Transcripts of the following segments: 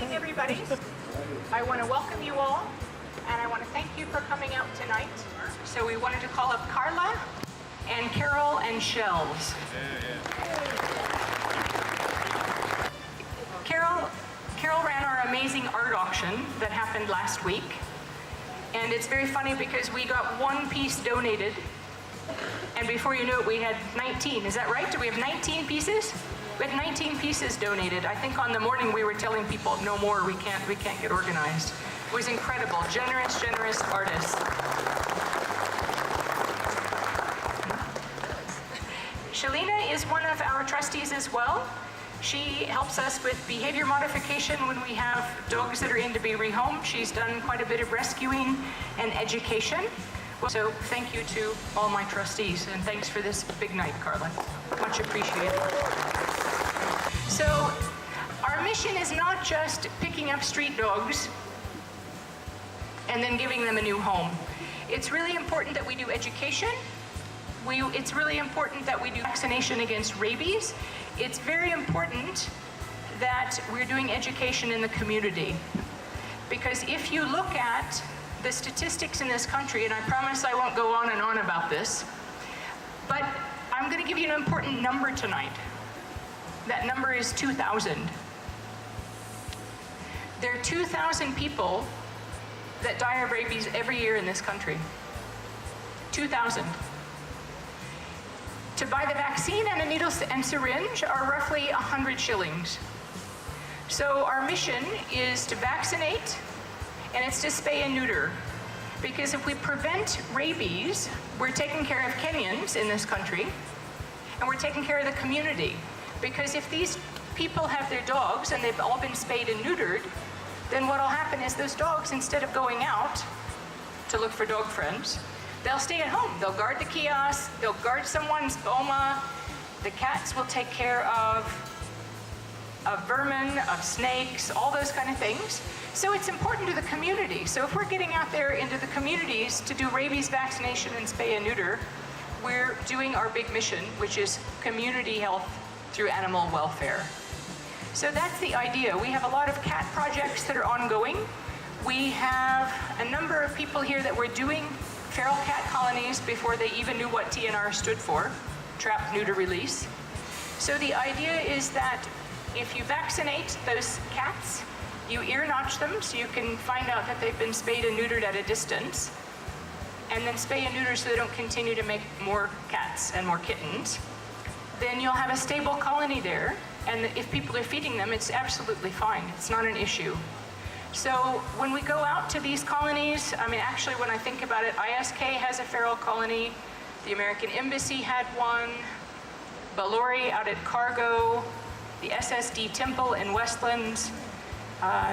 morning, everybody. I want to welcome you all, and I want to thank you for coming out tonight. So we wanted to call up Carla and Carol and Shells. Carol ran our amazing art auction that happened last week. And it's very funny because we got one piece donated, and before you knew it, we had 19. Is that right? Do we have 19 pieces? We had 19 pieces donated. I think on the morning we were telling people, no more, we can't get organized. It was incredible. Generous artists. Shalina is one of our trustees as well. She helps us with behavior modification when we have dogs that are in to be rehomed. She's done quite a bit of rescuing and education. So thank you to all my trustees, and thanks for this big night, Carla. Much appreciated. So our mission is not just picking up street dogs and then giving them a new home. It's really important that we do education. It's really important that we do vaccination against rabies. It's very important that we're doing education in the community. Because if you look at the statistics in this country, and I promise I won't go on and on about this, but I'm going to give you an important number tonight. That number is 2,000. There are 2,000 people that die of rabies every year in this country. 2,000. To buy the vaccine and a needle and syringe are roughly 100 shillings. So our mission is to vaccinate, and it's to spay and neuter. Because if we prevent rabies, we're taking care of Kenyans in this country, and we're taking care of the community. Because if these people have their dogs and they've all been spayed and neutered, then what will happen is those dogs, instead of going out to look for dog friends, they'll stay at home. They'll guard the kiosk, they'll guard someone's boma. The cats will take care of vermin, of snakes, all those kind of things. So it's important to the community. So if we're getting out there into the communities to do rabies vaccination and spay and neuter, we're doing our big mission, which is community health through animal welfare. So that's the idea. We have a lot of cat projects that are ongoing. We have a number of people here that were doing feral cat colonies before they even knew what TNR stood for, trap, neuter, release. So the idea is that if you vaccinate those cats, you ear notch them so you can find out that they've been spayed and neutered at a distance, and then spay and neuter so they don't continue to make more cats and more kittens. Then you'll have a stable colony there, and if people are feeding them, it's absolutely fine. It's not an issue. So when we go out to these colonies, I mean, actually, when I think about it, ISK has a feral colony, the American Embassy had one, Balori out at Cargo, the SSD Temple in Westlands,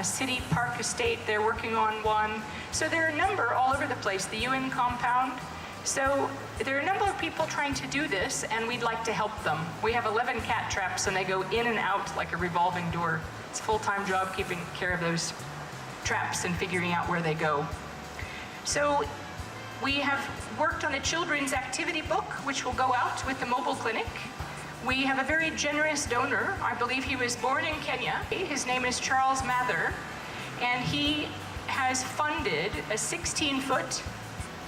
City Park Estate, they're working on one. So there are a number all over the place, the UN compound. So there are a number of people trying to do this, and we'd like to help them. We have 11 cat traps, and they go in and out like a revolving door. It's a full-time job keeping care of those traps and figuring out where they go. So we have worked on a children's activity book, which will go out with the mobile clinic. We have a very generous donor. I believe he was born in Kenya. His name is Charles Mather, and he has funded a 16-foot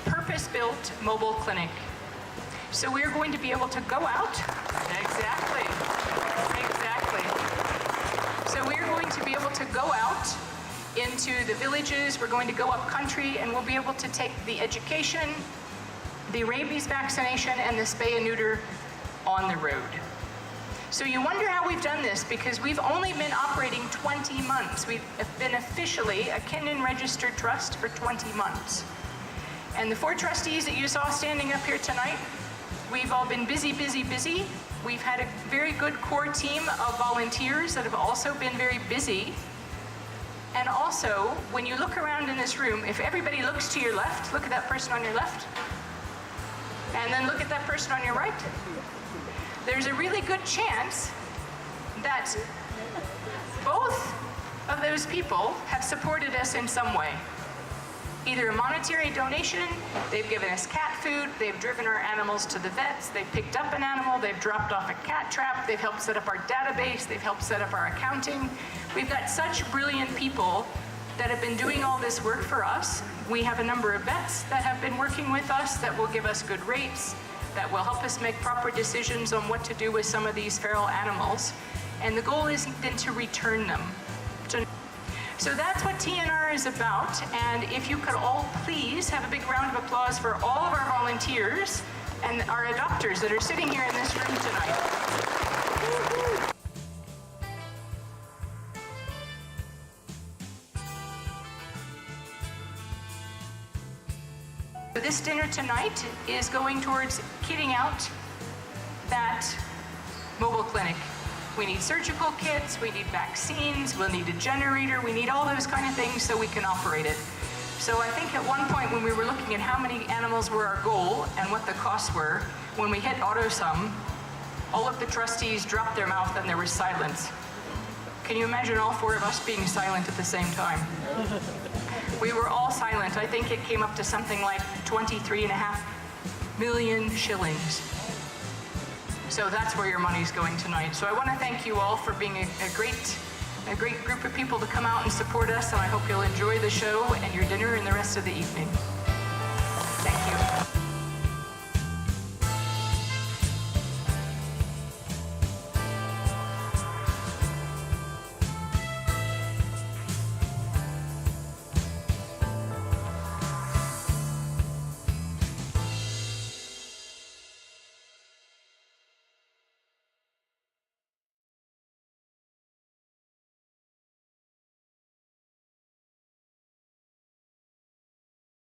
purpose-built mobile clinic. So we're going to be able to go out. Exactly. So we're going to be able to go out into the villages. We're going to go up country, and we'll be able to take the education, the rabies vaccination, and the spay and neuter on the road. So you wonder how we've done this, because we've only been operating 20 months. We've been officially a Kenyan registered trust for 20 months. And the 4 trustees that you saw standing up here tonight, we've all been busy. We've had a very good core team of volunteers that have also been very busy. And also, when you look around in this room, if everybody looks to your left, look at that person on your left, and then look at that person on your right, there's a really good chance that both of those people have supported us in some way. Either a monetary donation, they've given us cat food, they've driven our animals to the vets, they've picked up an animal, they've dropped off a cat trap, they've helped set up our database, they've helped set up our accounting. We've got such brilliant people that have been doing all this work for us. We have a number of vets that have been working with us that will give us good rates, that will help us make proper decisions on what to do with some of these feral animals. And the goal is then to return them. So that's what TNR is about. And if you could all please have a big round of applause for all of our volunteers and our adopters that are sitting here in this room tonight. This dinner tonight is going towards kitting out that mobile clinic. We need surgical kits, we need vaccines, we'll need a generator, we need all those kind of things so we can operate it. So I think at one point when we were looking at how many animals were our goal and what the costs were, when we hit AutoSum, all of the trustees dropped their mouth and there was silence. Can you imagine all four of us being silent at the same time? We were all silent. I think it came up to something like 23.5 million shillings. So that's where your money's going tonight. So I want to thank you all for being a great group of people to come out and support us, and I hope you'll enjoy the show and your dinner and the rest of the evening. Thank you.